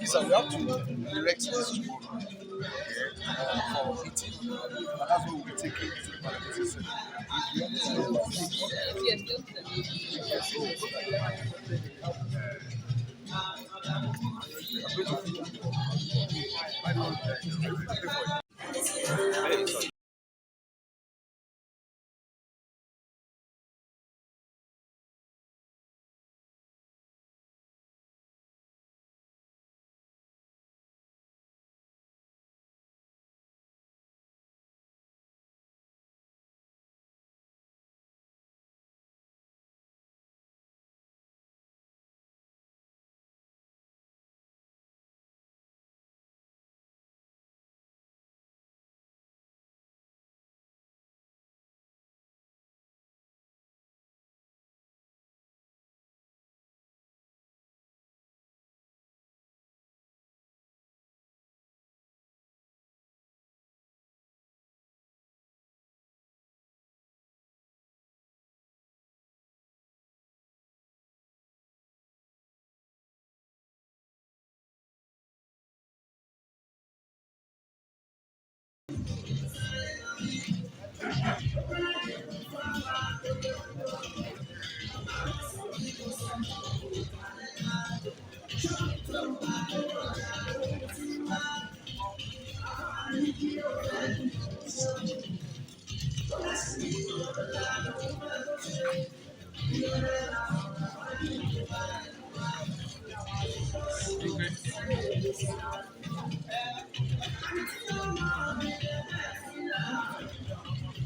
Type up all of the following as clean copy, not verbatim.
So we have to erect this tomorrow for meeting. But that's what we'll be taking to the parliamentary session.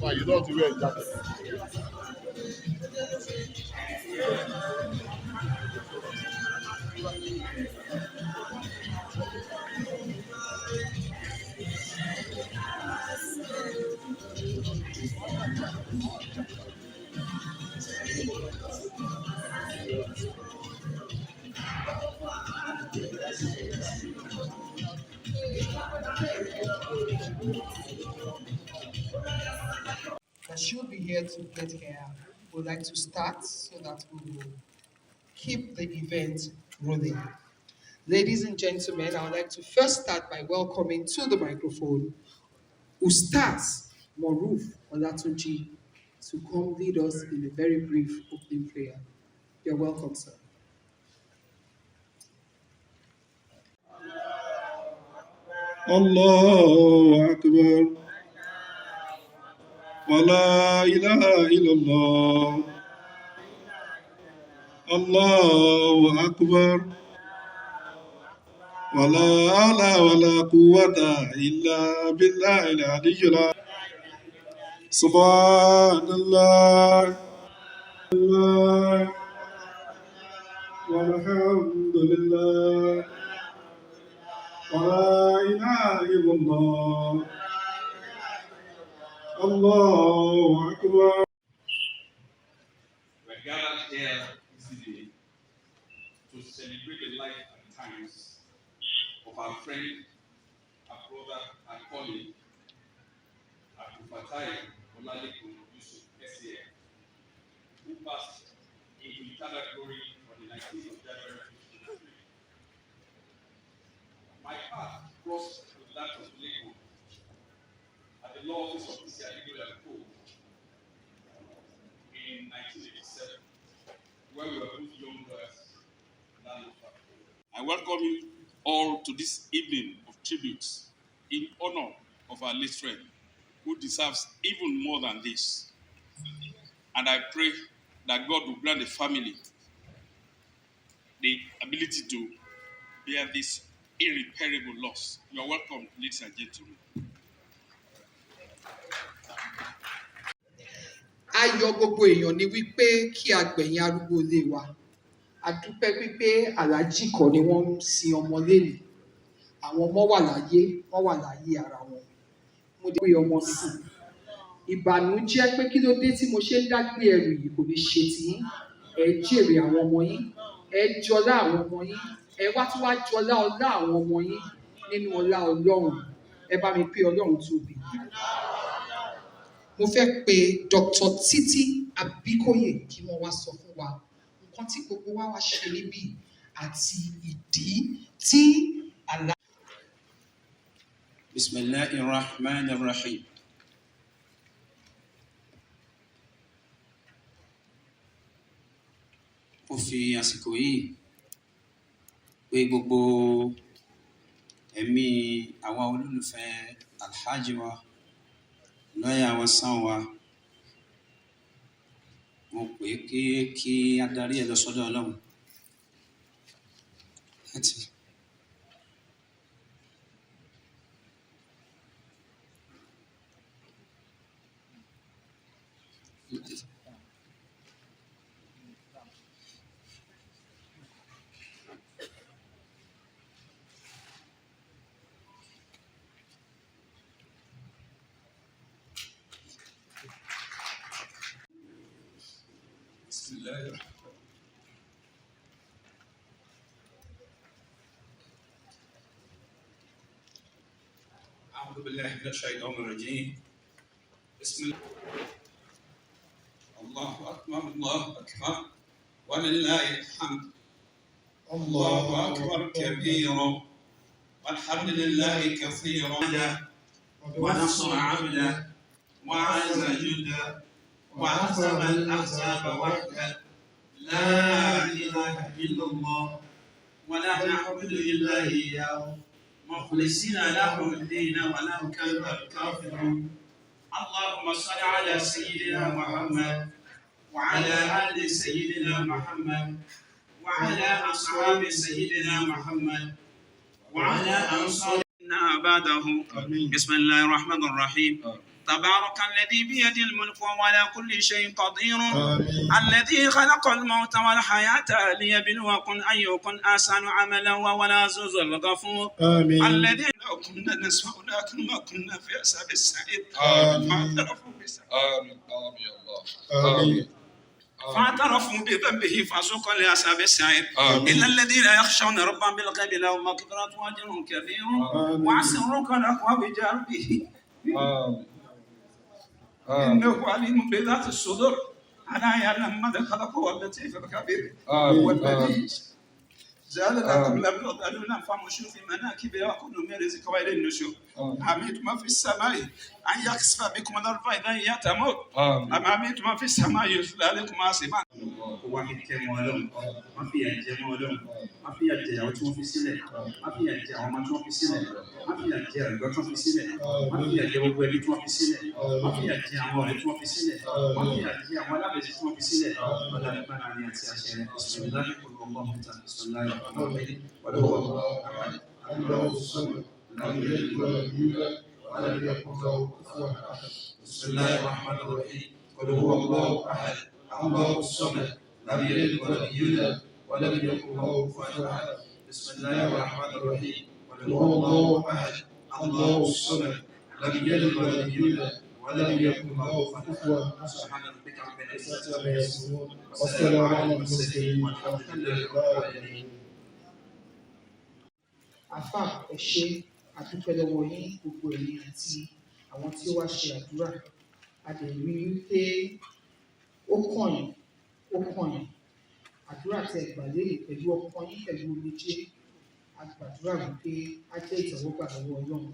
Why you don't wear a jacket? That should be here to get here. We'd like to start so that we will keep the event rolling. Ladies and gentlemen, I would like to first start by welcoming to the microphone Ustaz Moruf Olatunji to come lead us in a very brief opening prayer. You're welcome, sir. الله أكبر ولا إله إلا الله الله أكبر ولا حول ولا قوة إلا بالله العلي العظيم سبحان الله والحمد لله ولا إله إلا الله الله أكبر. We're gathered here this evening to celebrate the life and times of our friend, our brother, our colleague, our Professionalism, Olalekan Yusuf, SAM, who passed into eternal glory on the 19th of January 2023. My path crossed with that of Lagos at the law office of Professionalism in 1987, where we were both young girls. I welcome you all to this evening of tributes in honor of our late friend, who deserves even more than this. And I pray that God will grant the family the ability to bear this irreparable loss. You are welcome, ladies and gentlemen. Ayọ̀ gbogbo èèyàn ni wípé kí a gbẹ̀yìn arúgbó ilé wa. A dúpẹ́ wípé aláàjì kan ni wọ́n ń sin ọmọ lénìí. Àwọn ọmọ wà láyé, wọ́n wà láyé ara wọn. Mo dé pé ọmọ sí. Ìbànújẹ́ pé kí ló dé tí mo ṣe ń dágbé ẹrù yìí kò ní ṣe tí yín. Ẹ jèrè àwọn ọmọ yín, ẹ jọlá àwọn ọmọ yín, ẹ wá tún wá jọlá ọlá àwọn ọmọ yín nínú ọlá Ọlọ́run. Ẹ bá mi pé Ọlọ́run tóbi. Mo fẹ́ pe Dr. Títí Abíkóyè kí wọ́n wá sọ fún wa nǹkan tí gbogbo wa wá ṣe níbí àti ìdí tí àlá. Bismillahirrahmanirrahim. Mo fi àsìkò yìí pé gbogbo ẹ̀mí àwọn olólùfẹ́ alhaji wa lọ́yà wa sàn wa mo pè é kí adarí ẹ̀ lọ sọ́dọ̀ Ọlọ́run láti. بسم الله الرحمن الرحيم. أعوذ بالله من الشيطان الرجيم. بسم الله. الله أكبر الله أكبر ولله الحمد. الله أكبر كبيرا والحمد لله كثيرا ونصر عبده وعز جنده وعزم الأحزاب وحده لا إله إلا الله ولا نعبد إلا إياه مخلصين له الدين ولو كره الكافرون. اللهم صل على سيدنا محمد وعلى آل سيدنا محمد وعلى أصحاب سيدنا محمد وعلى أنصارنا بعده. بسم الله الرحمن الرحيم. تبارك الذي بيده الملك وهو على كل شيء قدير. الذي خلق الموت والحياة ليبلوكم أيكم أحسن عملا وهو العزيز الغفور. الذي لو كنا نسمع لكن ما كنا في أصحاب السعير. فاعترفوا فاعترفوا بذنبه فسوقا لأصحاب السعير. إلا الذين يخشون ربهم بالغيب لهم مغفرة وأجر كبير وأسروا قولكم وجهروا به إنه عليم بذات الصدور. ألا يعلم ماذا خلق هو اللطيف الخبير. هو الذي جعل لكم الأرض ذلولا فامشوا في مناكبها وكلوا من رزقه وإليه النشور. أمنتم من في السماء أن يخسف بكم الأرض فإذا هي تموت أم أمنتم من في السماء يرسل عليكم حاصبا. Wàhí kẹ́mu Ọlọ́run, wọ́n fi àjẹ mọ́ Ọlọ́run, wọ́n fi àjẹ àwọn tí wọ́n fi sílẹ̀, wọ́n fi àjẹ àwọn ọmọ tí wọ́n fi sílẹ̀, wọ́n fi àjẹ ẹ̀gbọ́n tí wọ́n fi sílẹ̀, wọ́n fi àjẹ gbogbo ẹbí tí wọ́n fi sílẹ̀, wọ́n fi àjẹ àwọn ọ̀rẹ́ tí wọ́n fi sílẹ̀, wọ́n fi àjẹ àwọn alábẹ̀sí tí wọ́n fi sílẹ̀. Ọ̀dà nígbàdàn ni àti àṣẹ rẹ̀ bisimilahi olùkọ́ mọ́ta bisimilahi ọ̀nàmọ́lẹ́ wàlúwọ̀ bisimilahi rahman rahim wàlúwọ̀ Allahu ahad Allahu samad لم يلد ولم يولد ولم يكن له كفوا احد. بسم الله الرحمن الرحيم قل هو الله احد الله الصمد لم يلد ولم يولد ولم يكن له كفوا احد. سبحان ربك رب العزه عما يصفون والسلام على المرسلين والحمد لله رب العالمين. Àfà ẹ ṣé àdúpẹ́ lọ́wọ́ yín gbogbo ẹ̀yin àti àwọn tí ó wá ṣe àdúrà. A lè rí i wípé ó kàn yín. Àdúrà tẹ gbà lérè pẹ̀lú ọkàn yín pẹ̀lú omijé. A gbàdúrà wípé á jẹ́ ìtẹ́wọ́gbà lọ́wọ́ Ọlọ́run.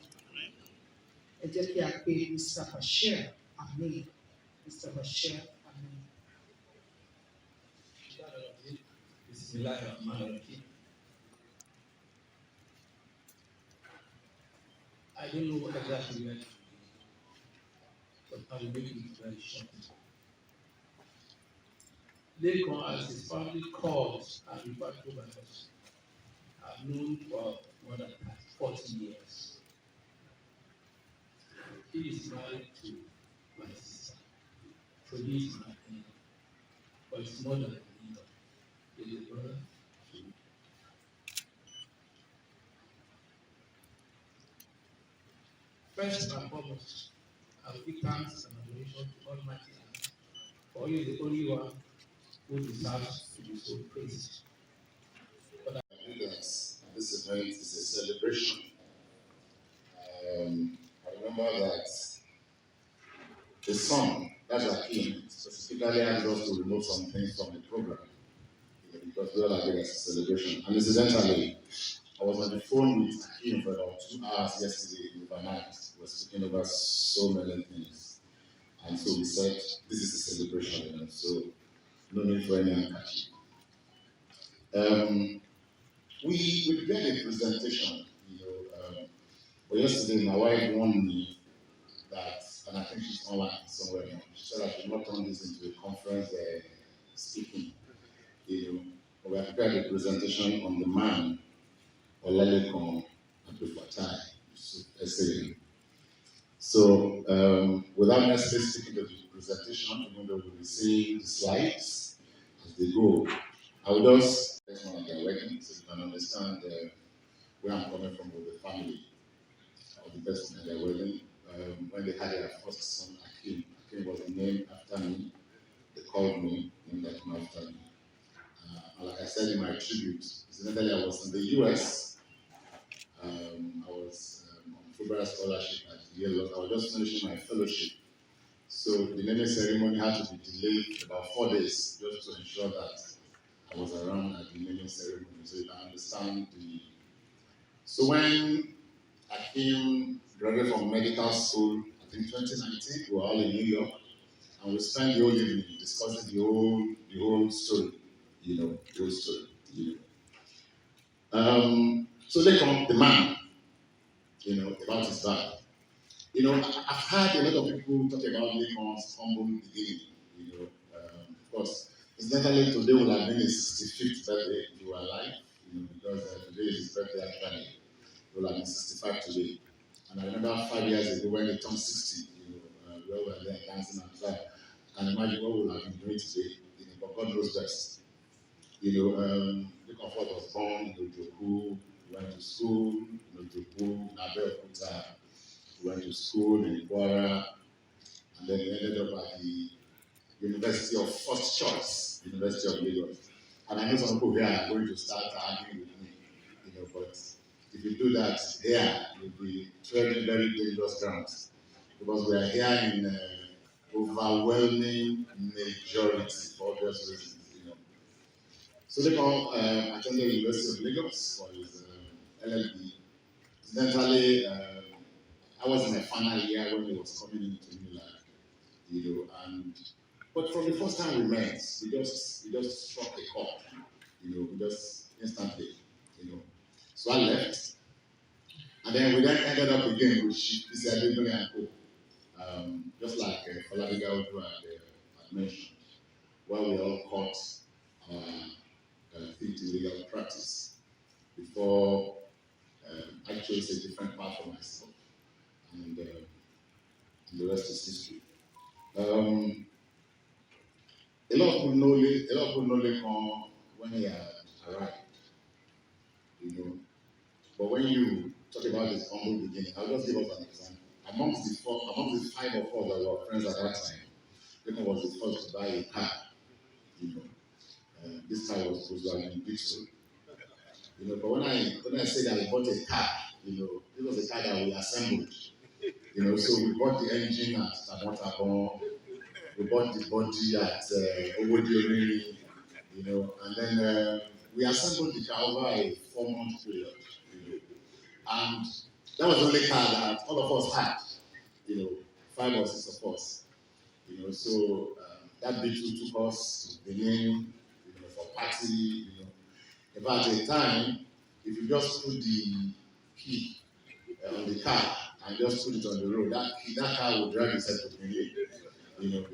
Ẹ jẹ́ kí a pe Mr. Bashir Amin. Mr. Bashir Amin. Bismillahirrahmanirrahim. I don't know what exactly we are. I will make it very short. Lekan, as his family called and referred to by us, I've known for more than 40 years. He is married to my sister, so he is my in-law. But it's more than an in-law. He is a brother to me. First and foremost, I will give thanks and adoration to Almighty Allah, for He is the only one who deserves to be so praised. This event is a celebration. I remember that the son, that's Akim, specifically asked us to remove some things from the program, because we all agree it's a celebration. And incidentally, I was on the phone with Akim for about 2 hours yesterday overnight. We were speaking over so many things. And so we said, this is a celebration, so no need for any handkerchief. We prepared a presentation, but yesterday my wife warned me that, and I think she's online somewhere now, she said I should not turn this into a conference speaking. We have prepared a presentation on the man, Olalekan, Yusuf, essay. So, without necessarily speaking to the presentation, even though we'll be seeing the slides as they go, I will just let one of their wedding so you can understand where I'm coming from with the family of the person at their wedding. When they had their first son, Akim was named after me. They called me, named Akim after me. And like I said in my tribute, incidentally, I was in the US. I was on Fulbright scholarship at Yale. I was just finishing my fellowship. So the naming ceremony had to be delayed about 4 days just to ensure that I was around at the naming ceremony, so you can understand the. So when Akim graduated from medical school, I think 2019, we were all in New York, and we spent the whole evening discussing the whole story, the whole story. So they come the man, about his back. I've heard a lot of people talk about Lincoln's humble beginning. Of course, incidentally, today will have been his 65th birthday if you were alive, because today is his birthday actually. He will have been 65 today. And I remember 5 years ago when he turned 60, where we were there dancing and stuff. I can imagine what we would have been doing today, but God knows best. Lincoln Ford was born in Ojoku, went to school in Ojoku, in Abeokuta. He went to school in Kwara, and then he ended up at the University of First Choice, University of Lagos. And I know some people here are going to start arguing with me, but if you do that here, you'll be treading very dangerous grounds, because we are here in overwhelming majority for obvious reasons. So they all attended the University of Lagos for his LLB. Incidentally, I was in my final year when he was coming into Milan, and but from the first time we met, we just struck a chord, we just instantly, So I left, and then we ended up again with Adebune and Co. Just like Falabiga Odu had mentioned, where we all caught fit legal practice before I chose a different path for myself, and the rest is history. A lot of people know Lekan when he had arrived, But when you talk about his humble beginning, I'll just give us an example. Amongst the 5 of us that were friends at that time, Lekan was the first to buy a car. This car was supposed to have been beautiful. But when I say that we bought a car, this was a car that we assembled. So we bought the engine at Tamotabon, we bought the body at Owodiori, and then we assembled the car over a 4-month period, and that was the only car that all of us had, 5 or 6 of us, so that beetle took us to Benin, for party, But at a time, if you just put the key on the car and just put it on the road. That car would drive itself to Benin,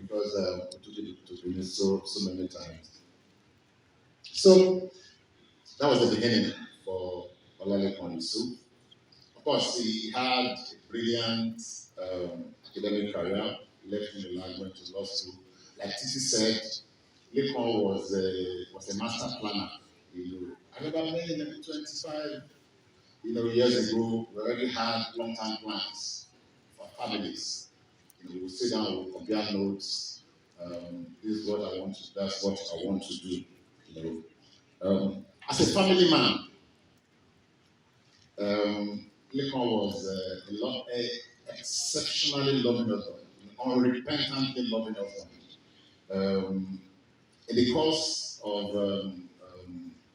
because we took it to Benin so many times. So that was the beginning for Olalekan Yusuf. Of course, he had a brilliant academic career, left in the land, went to law school. Like Titi said, Lekan was a master planner. I remember maybe 25 years ago, we already had long-term plans for families. We would sit down, we would compare notes. This is what I want to, that's what I want to do. As a family man, Lekan was exceptionally loving husband, unrepentantly loving husband. In the course of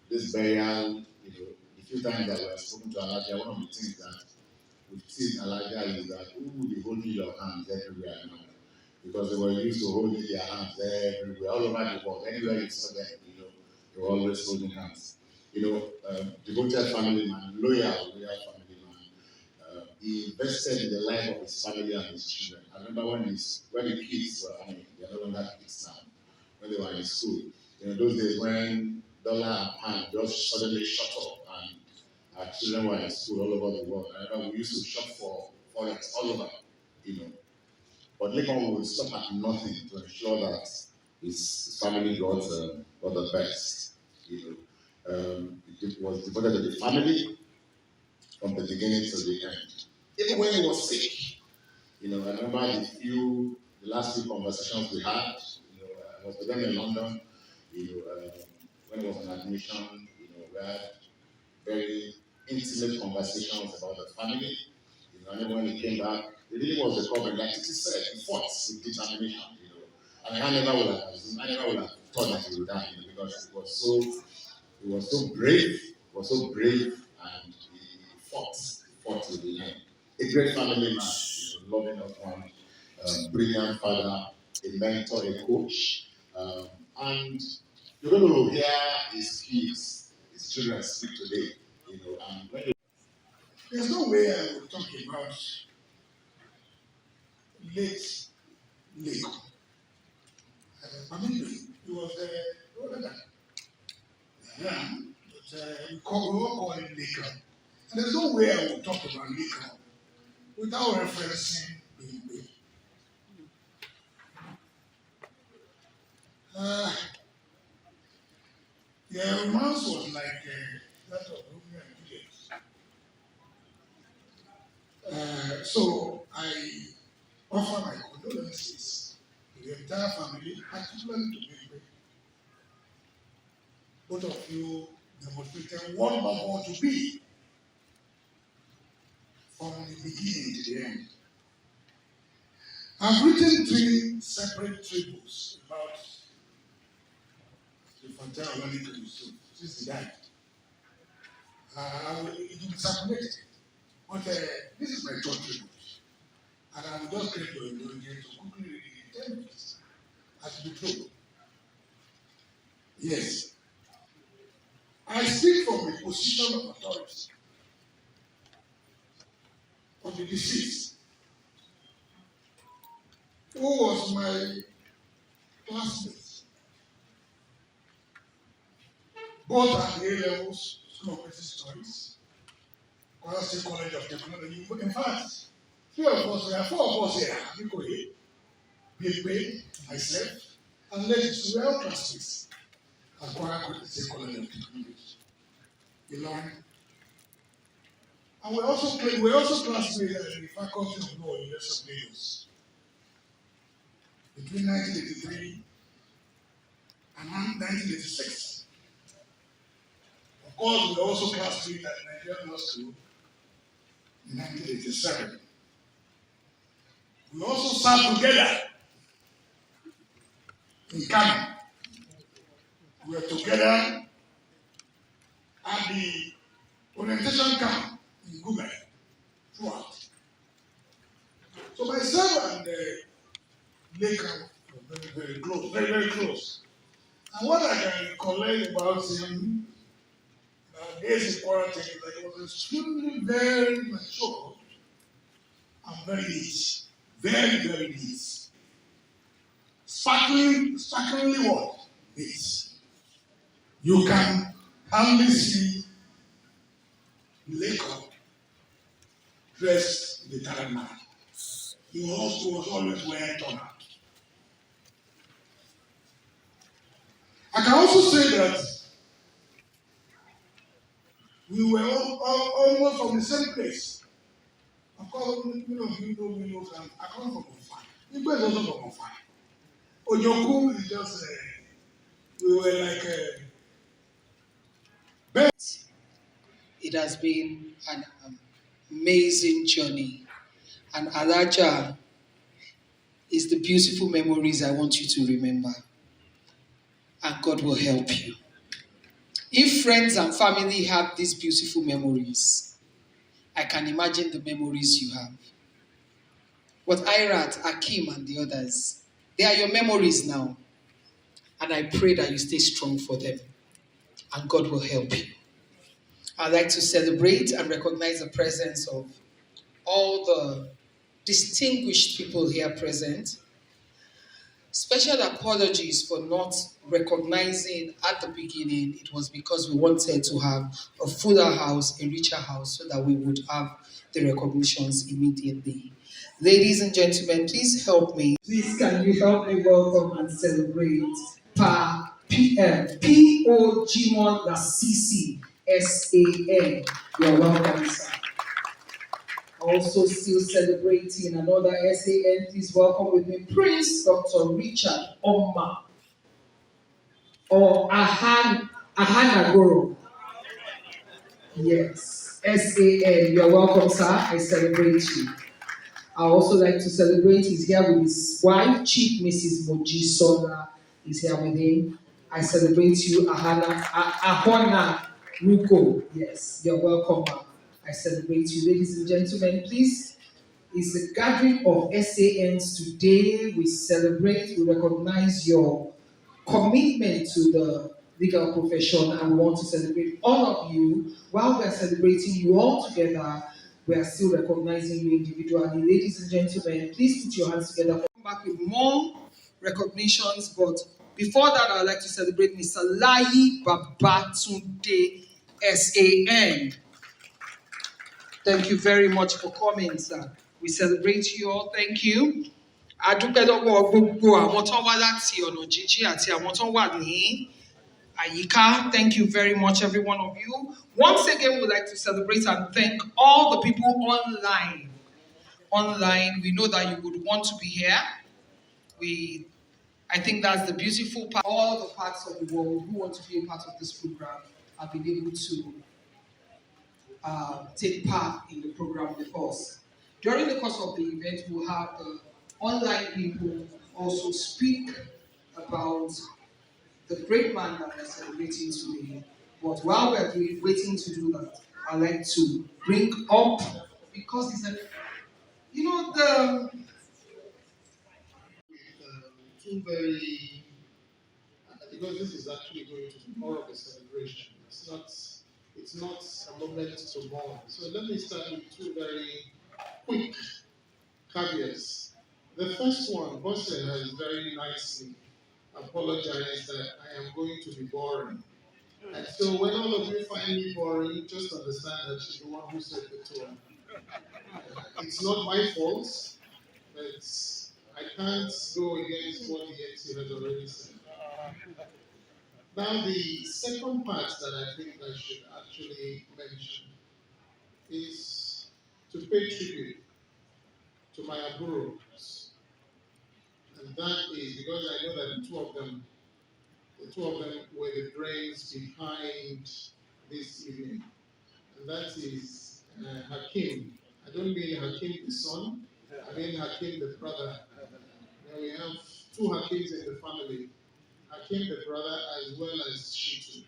this burial, the few times that we have spoken to Alaja, one of the things that we've seen Alaja is that who will be holding your hands everywhere now? Because they were used to holding their hands everywhere, all over the world, anywhere you saw them, they were always holding hands. Devoted family man, loyal family man. He invested in the life of his family and his children. I remember when the kids were, they are no longer kids now, when they were in school. Those days when dollar and pound just suddenly shot up and our children were in school all over the world. I remember we used to shop for forex all over, But Lekan would stop at nothing to ensure that his family got the best. It was devoted to the family from the beginning to the end. Even when he was sick, I remember the last few conversations we had. I was with them in London. When he was on admission, we had very intimate conversations about the family. And then when he came back, he really was recovering. Like Titi said, he fought with determination. And I never would have thought that he would die, because he was so brave, and he fought to the end. A great family man, loving husband, brilliant father, a mentor, a coach, and you're going to hear his children speak today. And when there's no way I will talk about late Lake. He was older than but we all call him Lake. And there's no way I will talk about Lake without referencing Big. The romance was like that of Romeo and Juliet. So I offer my condolences to the entire family, particularly to Big. Both of you demonstrated what I want to be from the beginning to the end. I've written 3 separate tributes about the Fantara Olalekan Yusuf since he died. It will be circulated, but this is my 3rd tribute. And I will just take your indulgence to quickly read it in 10 minutes. As to be true. Yes. I speak from a position of authority of the deceased, who was my classmate, both at the A levels, School of Basic Studies, Kwara State College of Technology. But in fact, 4 of us here, Nikoye, Pepe, myself, and ladies, we were all classmates at Kwara State College of Technology. Ilorin. And we also classmates at the Faculty of Law, University of Lagos, between 1983 and 1986. Of course, we were also classmates at Nigerian Law School in 1987. We also sat together in Kano. We were together at the orientation camp in Gumel throughout. So myself and Lekan were very close, very close. And what I can recollect about him days in quarantine is that he was extremely very mature very neat. Very, very neat. Sparklingly what? Neat. You can hardly see Olalekan dressed in the current man. He was always wearing turnout. I can also say that we were almost from the same place. Of course, you know we know that I come from Ofai. Igbo is also from Ofai. Ojoku is just, we were like, It has been an amazing journey. And Alaja is the beautiful memories I want you to remember. And God will help you. If friends and family have these beautiful memories, I can imagine the memories you have. But Irat, Akim, and the others, they are your memories now. And I pray that you stay strong for them. And God will help you. I'd like to celebrate and recognize the presence of all the distinguished people here present. Special apologies for not recognizing at the beginning. It was because we wanted to have a fuller house, a richer house, so that we would have the recognitions immediately. Ladies and gentlemen, please help me. Please, can you help me welcome and celebrate P.O. Jimon Lasisi, S.A.N. You're welcome, sir. Also still celebrating another SAN, please welcome with me Prince Dr. Richard Omma or Ahanagoro. Yes, SAN, you're welcome, sir. I celebrate you. I also like to celebrate, he's here with his wife, Chief Mrs. Moji Sola is here with him. I celebrate you, Ahona Ruko. Yes, you're welcome, ma'am. I celebrate you. Ladies and gentlemen, please, it's a gathering of SANs today. We celebrate, we recognize your commitment to the legal profession, and we want to celebrate all of you. While we are celebrating you all together, we are still recognizing you individually. Ladies and gentlemen, please put your hands together. Come back with more recognitions, but before that, I'd like to celebrate Mr. Layi Babatunde, SAN. Thank you very much for coming, sir. We celebrate you all. Thank you. A dúpẹ́ lọ́wọ́ gbogbo àwọn tó wá láti ọ̀nà jíjìn àti àwọn tó wà ní àyíká. Thank you very much, every one of you. Once again, we'd like to celebrate and thank all the people online. Online, we know that you would want to be here. I think that's the beautiful part. All the parts of the world who want to be a part of this program have been able to take part in the program with us. During the course of the event, we'll have the online people also speak about the great man that we're celebrating today. But while we're waiting to do that, I'd like to bring up, because it's two very, because this is actually going to be more of a celebration. It's not a moment to mourn. So let me start with two very quick caveats. The first one, Bose has very nicely apologized that I am going to be boring. And so when all of you find me boring, just understand that she's the one who set the tone. It's not my fault, but I can't go against what the XC has already said. Now, the second part that I think I should actually mention is to pay tribute to my aburos. And that is because I know that the two of them were the brains behind this evening. And that is Hakim. I don't mean Hakim the son, I mean Hakim the brother. Now we have two Hakims in the family. Hakim the brother as well as Shitu.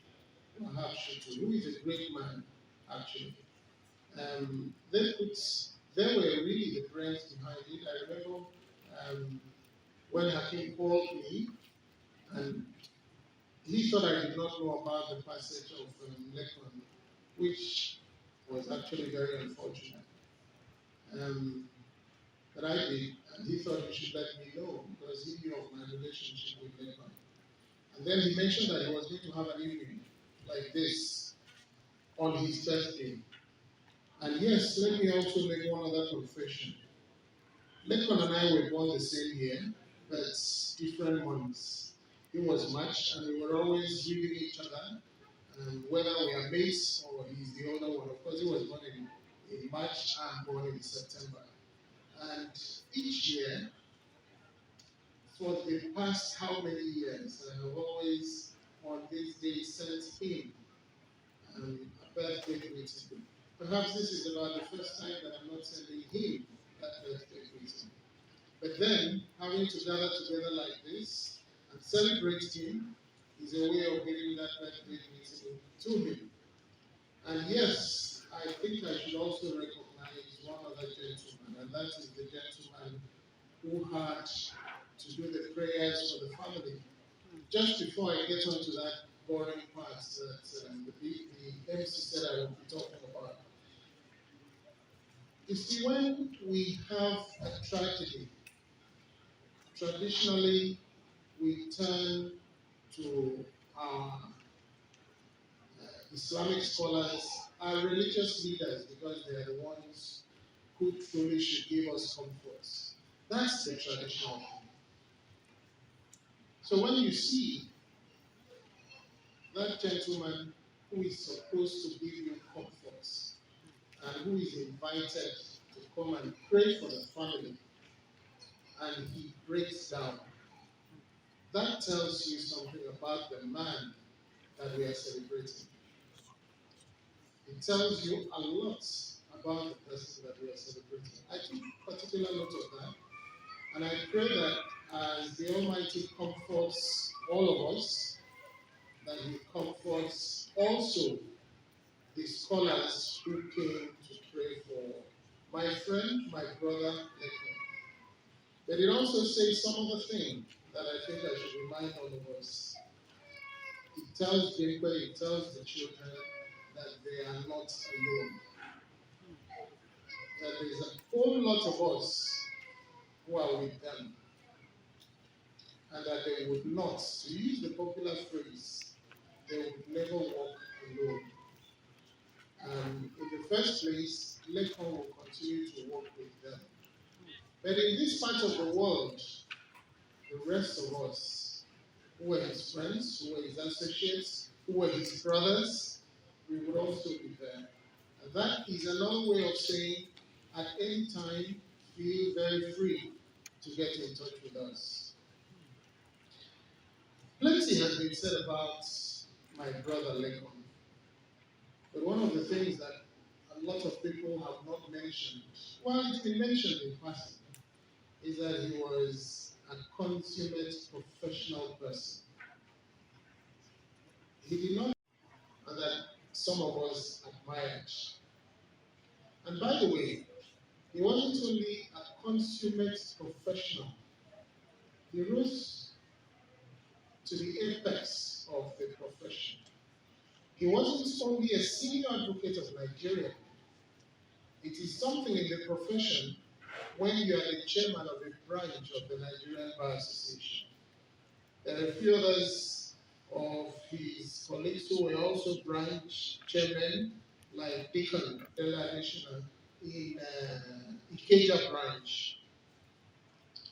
Perhaps Shitu, who is a great man, actually. They were really the brains behind it. I remember when Hakim called me, and he thought I did not know about the passage of Lekman, which was actually very unfortunate. that I did, and he thought he should let me know because he knew of my relationship with Lekan. And then he mentioned that he was going to have an evening like this on his birthday. And yes, let me also make one other confession. Lekan and I were born the same year, but different months. He was March, and we were always reading each other, whether we are mates or he's the older one. Of course, he was born in March, I'm born in September. And each year, for the past how many years, I have always, on this day, sent him a birthday greeting. Perhaps this is about the first time that I'm not sending him that birthday greeting. But then, having to gather together like this and celebrate him is a way of giving that birthday greeting to him. And yes, I think I should also recognize one other gentleman, and that is the gentleman who had to do the prayers for the family. Just before I get onto that boring part that the MC said I will be talking about, you see, when we have a tragedy, traditionally we turn to our Islamic scholars, our religious leaders, because they are the ones who truly should give us comfort. That's the traditional thing. So when you see that gentleman who is supposed to give you comfort and who is invited to come and pray for the family, and he breaks down, that tells you something about the man that we are celebrating. It tells you a lot about the person that we are celebrating. I took particular note of that, and I pray that as the Almighty comforts all of us, that He comforts also the scholars who came to pray for my friend, my brother, Lekan. But it also says some other thing that I think I should remind all of us. It tells Jacob, it tells the children that they are not alone. That there is a whole lot of us who are with them, and that they would not, to use the popular phrase, they would never walk alone. In the first place, Lekan will continue to walk with them. But in this part of the world, the rest of us, who were his friends, who were his associates, who were his brothers, we would also be there. And that is another way of saying, at any time, feel very free to get in touch with us. Plenty has been said about my brother Lekan. But one of the things that a lot of people have not mentioned, well, it's been mentioned in passing, is that he was a consummate professional person. He did not, and that some of us admired. And by the way, he wasn't only a consummate professional, he rose to the apex of the profession. He wasn't only a senior advocate of Nigeria. It is something in the profession when you are the chairman of a branch of the Nigerian Bar Association. There are a few others of his colleagues who were also branch chairmen, like Deacon Additional in Ikeja branch.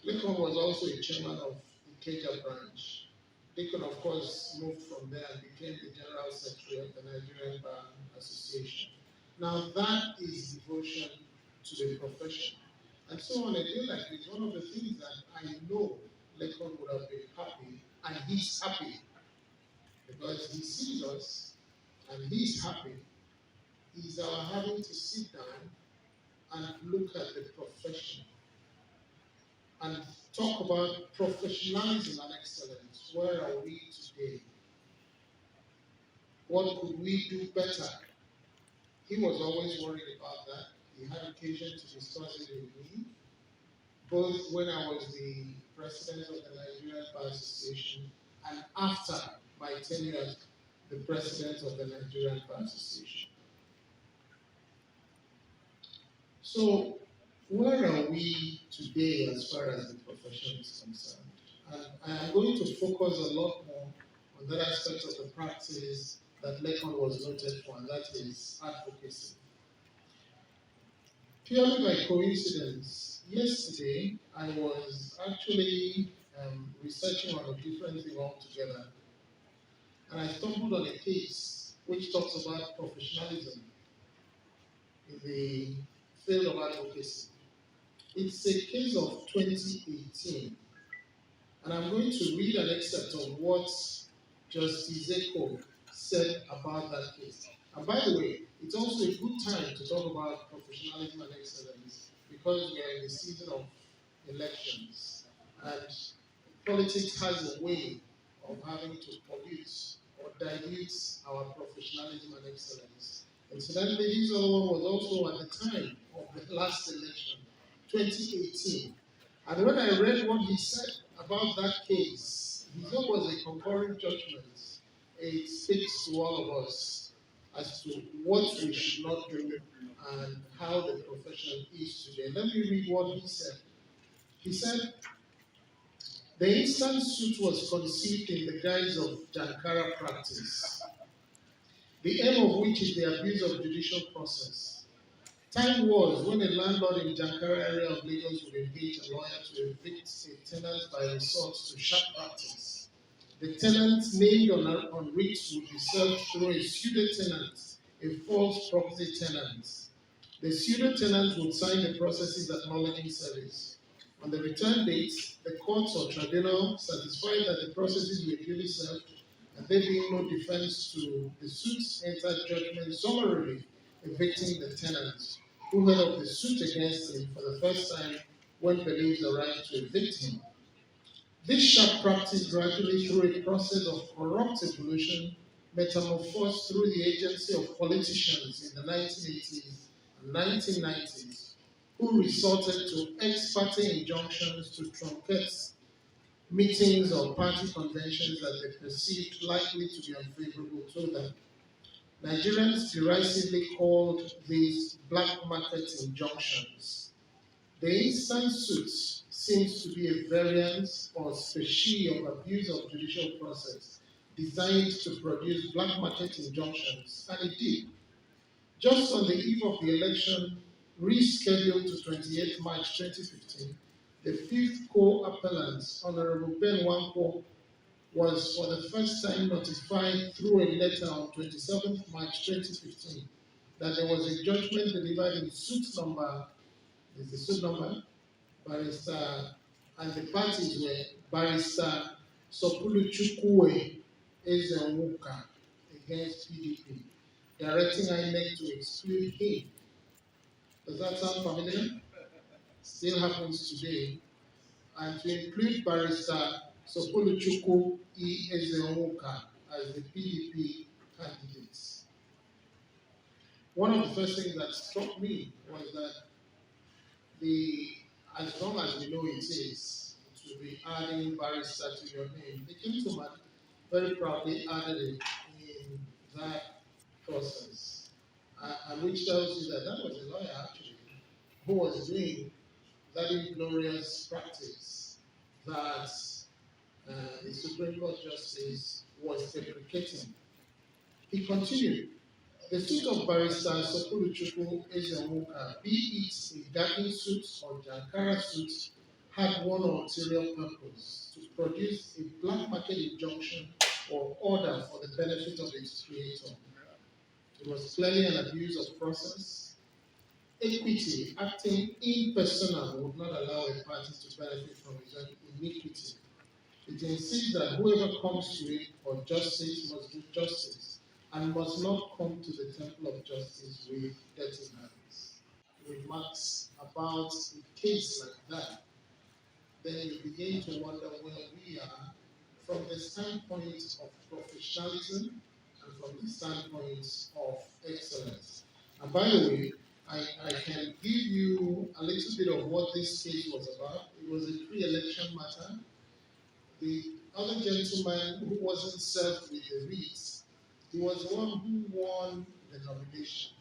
Lincoln was also a chairman of Ikeja branch. Deacon, of course, moved from there and became the general secretary of the Nigerian Bar Association. Now that is devotion to the profession. And so on a day like this, one of the things that I know Lincoln would have been happy, and he's happy, because he sees us and he's happy, is our having to sit down and look at the profession and talk about professionalism and excellence. Where are we today? What could we do better? He was always worried about that. He had occasion to discuss it with me, both when I was the president of the Nigerian Bar Association and after my tenure as the president of the Nigerian Bar Association. So Where are we today as far as the profession is concerned? And I am going to focus a lot more on that aspect of the practice that Lekon was noted for, and that is advocacy. Purely by coincidence, yesterday I was actually researching on a different thing altogether, and I stumbled on a case which talks about professionalism in the field of advocacy. It's a case of 2018, and I'm going to read an excerpt of what Justice Eko said about that case. And by the way, it's also a good time to talk about professionalism and excellence because we are in the season of elections, and politics has a way of having to pollute or dilute our professionalism and excellence. Incidentally, this other one was also at the time of the last election, 2018. And when I read what he said about that case, his own was a concurring judgment. It speaks to all of us as to what we should not do and how the profession is today. Let me read what he said. He said, the instant suit was conceived in the guise of Jankara practice, the aim of which is the abuse of judicial process. Time was when a landlord in Jankara area of Lagos would engage a lawyer to evict a tenant by resort to sharp practice. The tenant named on writ would be served through a pseudo-tenant, a false property tenant. The pseudo-tenant would sign the processes acknowledging service. On the return date, the courts or tribunal satisfied that the processes were duly served, and there being no defense to the suit, entered judgment summarily evicting the tenant, who heard of the suit against him for the first time when police arrived to evict him. This sharp practice gradually, through a process of corrupt evolution, metamorphosed through the agency of politicians in the 1980s and 1990s, who resorted to ex parte injunctions to truncate meetings or party conventions that they perceived likely to be unfavorable to them. Nigerians derisively called these black market injunctions. The instant suit seems to be a variant or species of abuse of judicial process designed to produce black market injunctions, and it did. Just on the eve of the election, rescheduled to 28 March 2015, the fifth co-appellant, Honorable Ben Wanko, was for the first time notified through a letter on 27 March 2015 that there was a judgment delivered in suit number, is the suit number, Barrister, and the parties were Barrister Sopuluchukwu Ezenwuka against PDP, directing INEC to exclude him. Does that sound familiar? Still happens today. And to include Barrister Sopuluchukwu Ezenwuka as the PDP candidates. One of the first things that struck me was that as long as we know it is, to be adding barrister to your name, the gentleman very proudly added it in that process, and which tells you that that was a lawyer actually who was doing that inglorious practice that the Supreme Court Justice was deprecating. He continued. The suit of Barrister Sopuluchukwu Ezenwuka, be it a garden suit or Jankara suit, had one ulterior purpose: to produce a black market injunction or order for the benefit of its creator. It was clearly an abuse of process. Equity, acting impersonal, would not allow a party to benefit from its own iniquity. It insists that whoever comes to it for justice must do justice and must not come to the temple of justice with dirty hands. Remarks about a case like that, then you begin to wonder where we are from the standpoint of professionalism and from the standpoint of excellence. And by the way, I can give you a little bit of what this case was about. It was a pre-election matter. The other gentleman who wasn't served with the wreath, he was the one who won the nomination.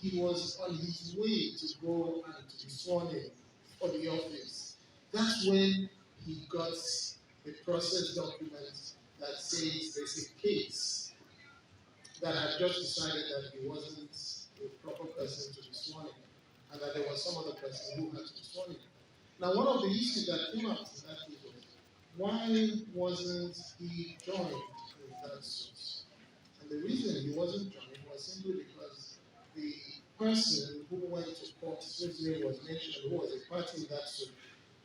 he was on his way to go and to be sworn in for the office. That's when he got the process document that says there's a case that had just decided that he wasn't a proper person to be sworn in, and that there was some other person who had to be sworn in. Now, one of the issues that came up in that case was, why wasn't he joined in that suit? And the reason he wasn't joined was simply because the person who went to court, whose name was mentioned, who was a party in that suit,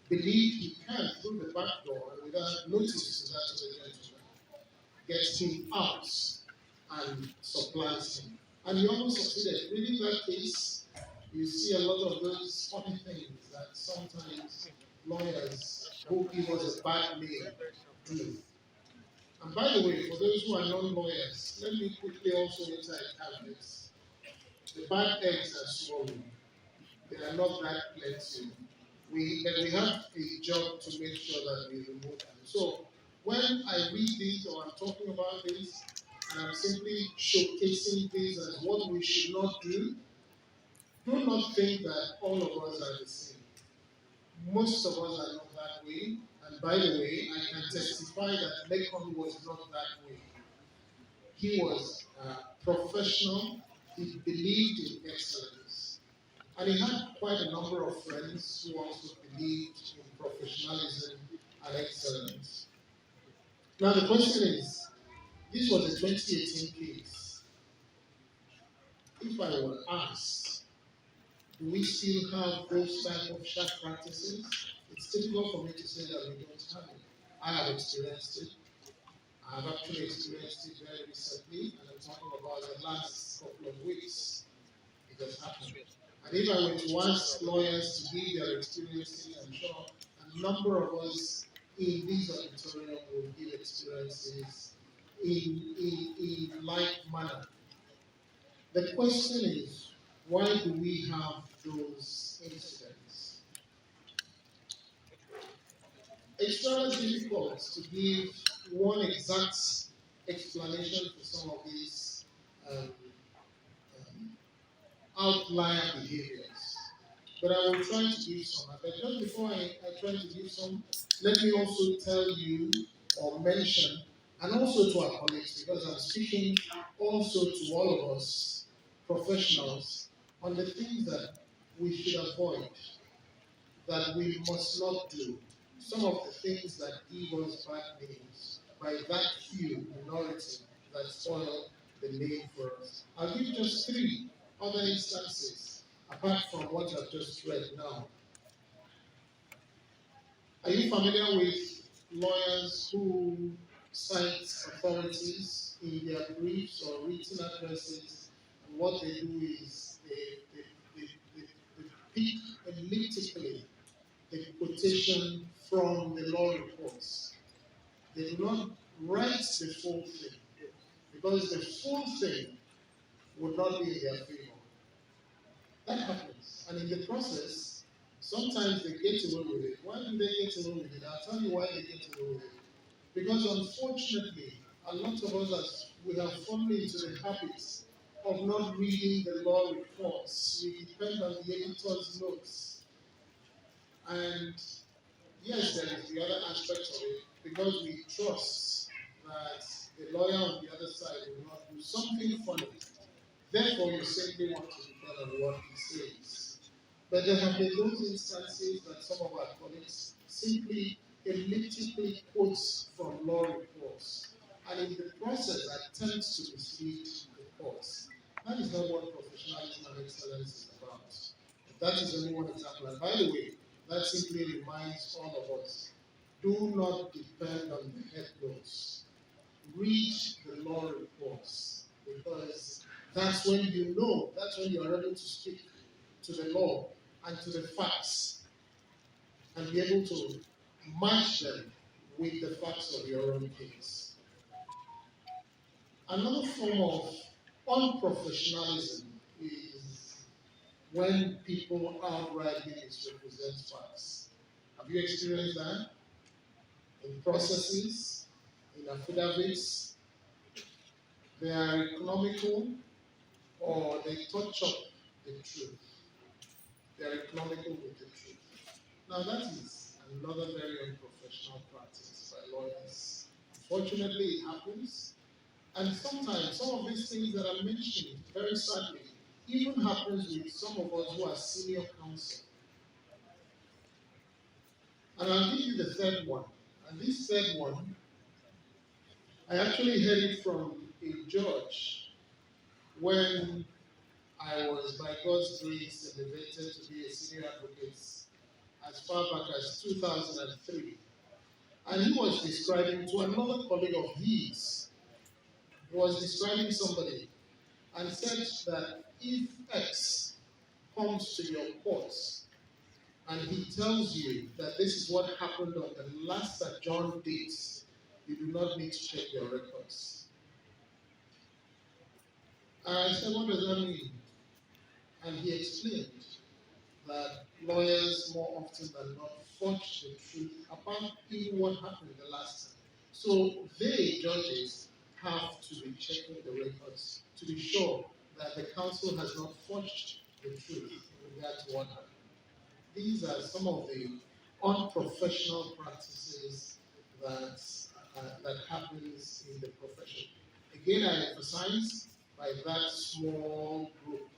believed he can, through the back door and without notice to that other gentleman, get him out and supplant him. And he almost succeeded. Reading that case, you see a lot of those funny things that sometimes lawyers who give us a bad name do. And by the way, for those who are non-lawyers, let me quickly also inside caveats. The bad eggs are swallowed. They are not that plenty. But we have a job to make sure that we remove them. So when I read this or I'm talking about this, and I'm simply showcasing this as what we should not do not think that all of us are the same. Most of us are not that way. And by the way, I can testify that Lekon was not that way. He was professional. He believed in excellence. And he had quite a number of friends who also believed in professionalism and excellence. Now the question is, this was a 2018 case. If I were asked, do we still have those type of sharp practices? It's difficult for me to say that we don't have it. I have experienced it. I have actually experienced it very recently, and I'm talking about the last couple of weeks. It has happened. And if I were to ask lawyers to give their experiences, I'm sure a number of us in this auditorium will give experiences in like manner. The question is, why do we have those incidents? It's rather difficult to give one exact explanation for some of these um, outlier behaviors. But I will try to give some. But just before I try to give some, let me also tell you or mention, and also to our colleagues, because I'm speaking also to all of us professionals on the things that we should avoid, that we must not do. Some of the things that give us bad names by that few minority that spoil the name for us. I'll give just three other instances apart from what I've just read now. Are you familiar with lawyers who cite authorities in their briefs or written addresses? And what they do is they pick elliptically the quotation from the law reports. They do not write the full thing because the full thing would not be in their favor. That happens. And in the process, sometimes they get away with it. Why do they get away with it? I'll tell you why they get away with it. Because unfortunately, a lot of us, we have fallen into the habits of not reading the law reports. We depend on the editor's notes. And yes, there is the other aspect of it, because we trust that the lawyer on the other side will not do something funny. Therefore, you simply want to depend on what he says. But there have been those instances that some of our colleagues simply elliptically quotes from law reports, and in the process attempts to mislead the courts. That is not what professionalism and excellence is about. That is only one example. And by the way, that simply reminds all of us, do not depend on the head notes. Read the law reports, because that's when you know, that's when you are able to speak to the law and to the facts and be able to match them with the facts of your own case. Another form of unprofessionalism is when people outrightly misrepresent facts. Have you experienced that? In processes, in affidavits, they are economical or they touch up the truth. They are economical with the truth. Now that is another very unprofessional practice by lawyers. Unfortunately, it happens. And sometimes some of these things that I'm mentioning, very sadly, even happens with some of us who are senior counsel. And I'll give you the third one. And this third one, I actually heard it from a judge when I was, by God's grace, elevated to be a senior advocate as far back as 2003. And he was describing to another colleague of his, he was describing somebody and said that if X comes to your court and he tells you that this is what happened on the last adjourned date, you do not need to check your records. And I said, what does that mean? And he explained that lawyers more often than not forge the truth about even what happened the last time. So they, judges, have to be checking the records to be sure that the counsel has not forged the truth in regard to what happened. These are some of the unprofessional practices that happens in the profession. Again, I emphasize by that small group,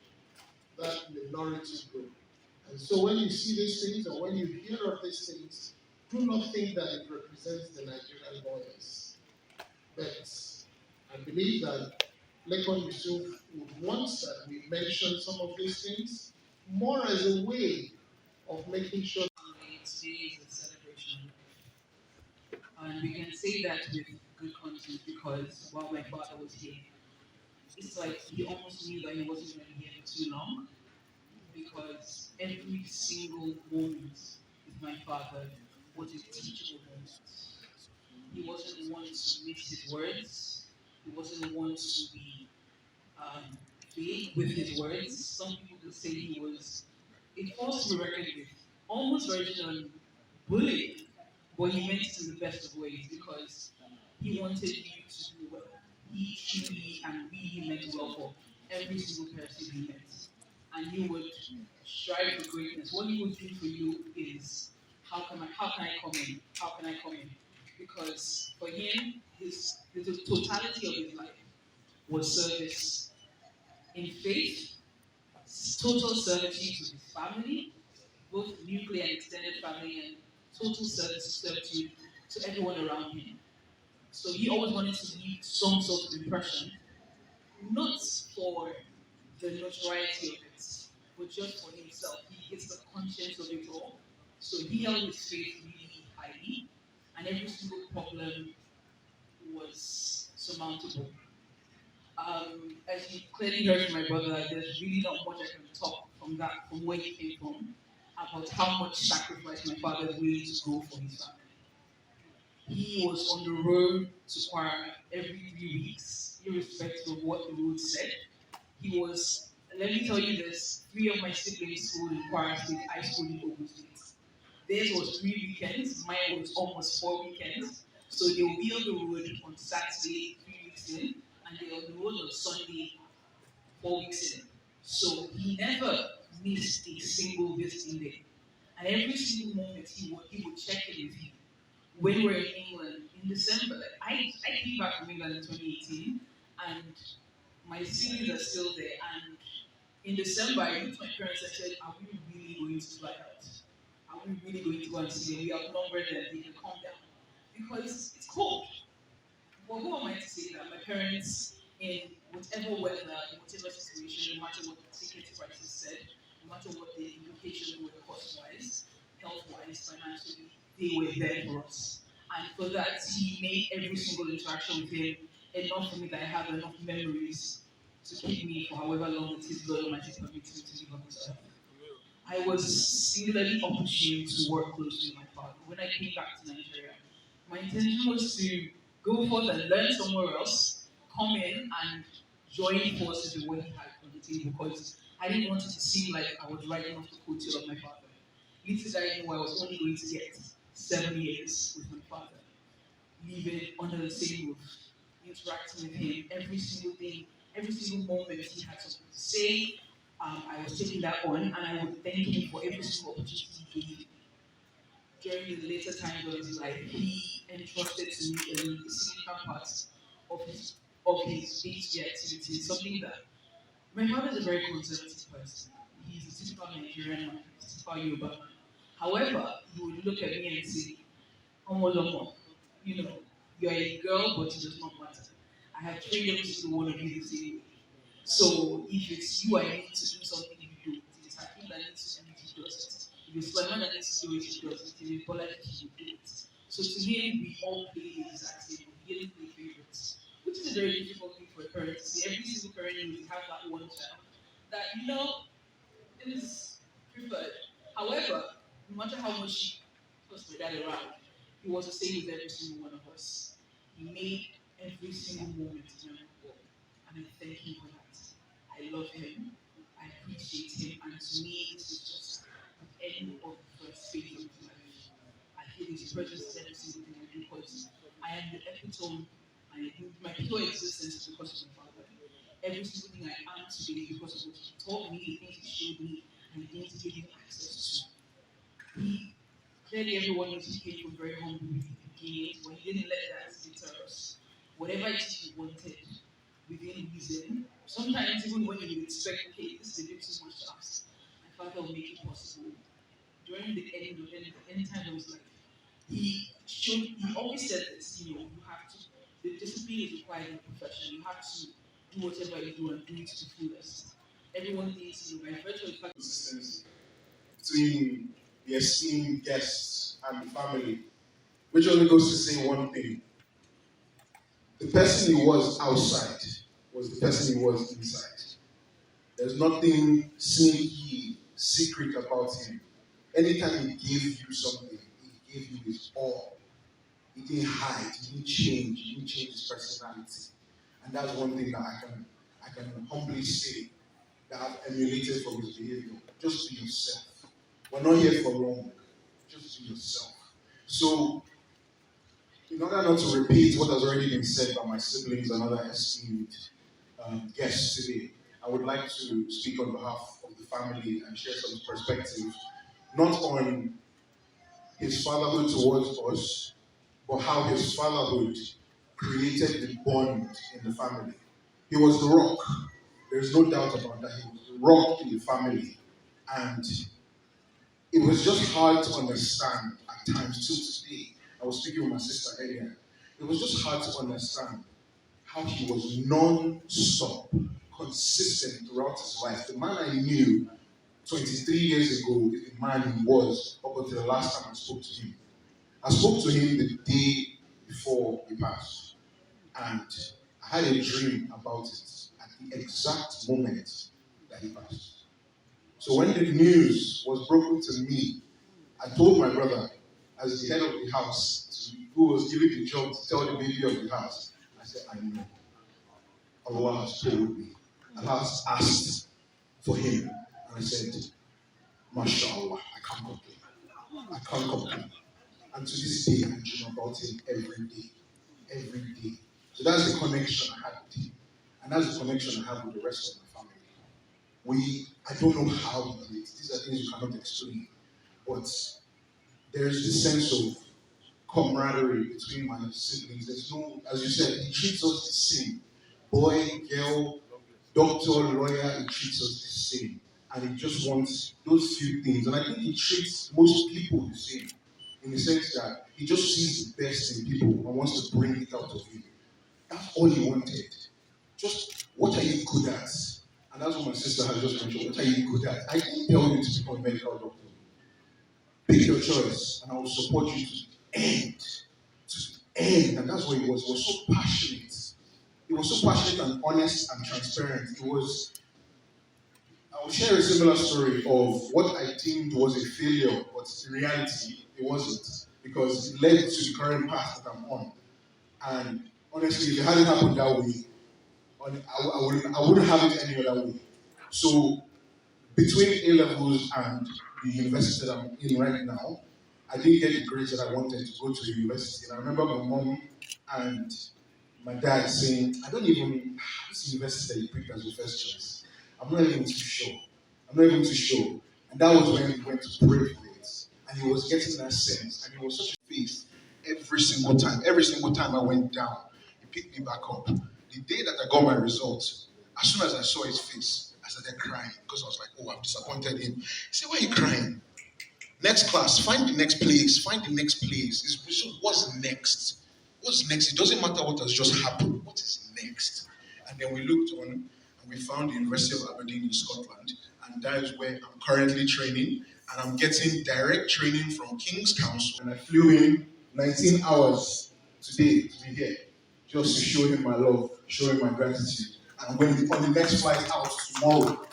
that minority group. And so when you see these things or when you hear of these things, do not think that it represents the Nigerian lawyers. But I believe that Lekon Yusuf would want that we mention some of these things more as a way of making sure. Today is a celebration, and we can say that with good conscience because while my father was here, it's like he almost knew that he wasn't going to be here for too long because every single moment with my father was a teachable moment. He wasn't one to miss his words. He wasn't one to be vague with his words. Some people could say he was a force to be reckoned with, almost version bullying, but he meant it in the best of ways because he wanted you to do well. He truly and really meant well for every single person he met. And he would strive for greatness. What he would do for you is how can I come in? How can I come in? Because for him, the totality of his life was service in faith, total servitude to his family, both nuclear and extended family, and total servitude to everyone around him. So he always wanted to leave some sort of impression, not for the notoriety of it, but just for himself. He gets the conscience of it all. So he held his faith really highly, and every single problem was surmountable. As you clearly heard from my brother, there's really not much I can talk from where he came from, about how much sacrifice my father was willing to go for his family. He was on the road to choir every 3 weeks, irrespective of what the road said. He was, let me tell you this, three of my siblings schooled in choir state, I schooled in Ogun State. Theirs was 3 weekends, mine was almost 4 weekends. So they will be on the road on Saturday, 3 weeks in, and they're on the road on Sunday, 4 weeks in. So he never missed a single visiting day. And every single moment he would check in with you. When we were in England in December, I came back from England in 2018, and my siblings are still there. And in December, I went to my parents and said, "Are we really going to fly out? Are we really going to go and see them? We have longer than they can calm down because it's cold." Well, who am I to say that? My parents, in whatever weather, in whatever situation, no matter what the ticket prices said, no matter what the implications were cost-wise, health-wise, financially, they were there for us. And for that, he made every single interaction with him enough for me that I have enough memories to keep me for however long it is God Almighty permits me to live on this earth. I was singularly opportune to work closely with my father. When I came back to Nigeria, my intention was to go forth and learn somewhere else, come in and join forces with what he had on the table because I didn't want it to seem like I was riding off the coattail of my father. Little did I know I was only going to get 7 years with my father, living under the same roof, interacting with him every single day, every single moment he had something to say, I was taking that on, and I would thank him for every single opportunity he gave me. During the later times of his life, he entrusted to me a significant part of his day-to-day activities, something that my father is a very conservative person. He's a typical Nigerian man, a typical Yoruba man. However, he would look at me and say, Omolomo, you know, you're a girl, but it does not matter. I have trained every single one of you the same way. So if it's you, I need to do something, you do it. If it's Hakim that needs to do it, he does it. If it's Sulaiman that needs to do it, he does it. If it's Bola, he will do it. So to him, we all play the exact same way. We didn't play favorites, which is a very difficult thing for a parent to see. Every single parent knows they have that one child that, is preferred. However, no matter how much she tossed my dad around, he was the same with every single one of us. He made every single moment memorable, and I thank him for that. I love him, I appreciate him, and to me, this is just the end of the first phase of his life. I feel his presence in every single thing I do because I am the epitome. My pure existence is because of my father. Every single thing I am today is because of what he taught me, the things he showed me, and the things he gave me access to. Clearly, everyone knows he came from very humble beginnings, but he didn't let that deter us. Whatever it is he wanted, within reason, sometimes even when you would expect, okay, this is a bit too much to ask, my father will make it possible. During the end time of his life, he always said this, you have to, the discipline is required in a profession. You have to do whatever you do and do it to the fullest. Everyone thinks, by virtue of the fact Consistency between the esteemed guests and the family, which only goes to say one thing. The person he was outside was the person he was inside. There's nothing sneaky, secret about him. Anytime he gave you something, he gave you his all. He didn't hide, he didn't change his personality. And that's one thing that I can humbly say that I've emulated from his behavior. Just be yourself. We're not here for wrong. Just be yourself. So, in order not to repeat what has already been said by my siblings and other esteemed guests today, I would like to speak on behalf of the family and share some perspective, not on his fatherhood towards us, but how his fatherhood created the bond in the family. He was the rock. There's no doubt about that. He was the rock in the family. And it was just hard to understand at times till today. I was speaking with my sister earlier. It was just hard to understand how he was non-stop, consistent throughout his life. The man I knew 23 years ago is the man he was up until the last time I spoke to him. I spoke to him the day before he passed, and I had a dream about it at the exact moment that he passed. So when the news was broken to me, I told my brother, as the head of the house, who was given the job to tell the baby of the house, I said, I know. Allah has told me. Allah has asked for him. And I said, MashaAllah, I can't complain. I can't complain. And to this day, I dream about him every day. Every day. So that's the connection I had with him. And that's the connection I have with the rest of my family. I don't know how he did it. These are things you cannot explain. But there's this sense of camaraderie between my siblings. There's no, as you said, he treats us the same. Boy, girl, doctor, lawyer, he treats us the same. And he just wants those few things. And I think he treats most people the same. In the sense that he just sees the best in people and wants to bring it out of you. That's all he wanted. Just, what are you good at? And that's what my sister has just mentioned. What are you good at? I didn't tell you to become a medical doctor. Pick your choice, and I will support you to the end. To the end. And that's what he was. He was so passionate. He was so passionate and honest and transparent. I will share a similar story of what I deemed was a failure, but in reality, it wasn't. Because it led to the current path that I'm on. And honestly, if it hadn't happened that way, I wouldn't have it any other way. So, between A levels and the university that I'm in right now, I didn't get the grades that I wanted to go to the university. And I remember my mom and my dad saying, I don't even, this university that you picked as your first choice, I'm not even too sure. I'm not even too sure. And that was when he went to pray for it. And he was getting that sense. And it was such a faith every single time. Every single time I went down, he picked me back up. The day that I got my results, as soon as I saw his face, I started crying because I was like, oh, I've disappointed him. He said, why are you crying? Next class, find the next place. Find the next place. So what's next? What's next? It doesn't matter what has just happened. What is next? And then we looked on and we found the University of Aberdeen in Scotland. And that is where I'm currently training. And I'm getting direct training from King's Council. And I flew in 19 hours today to be here just to show him my love, show him my gratitude. And I'm going to be on the next flight out tomorrow.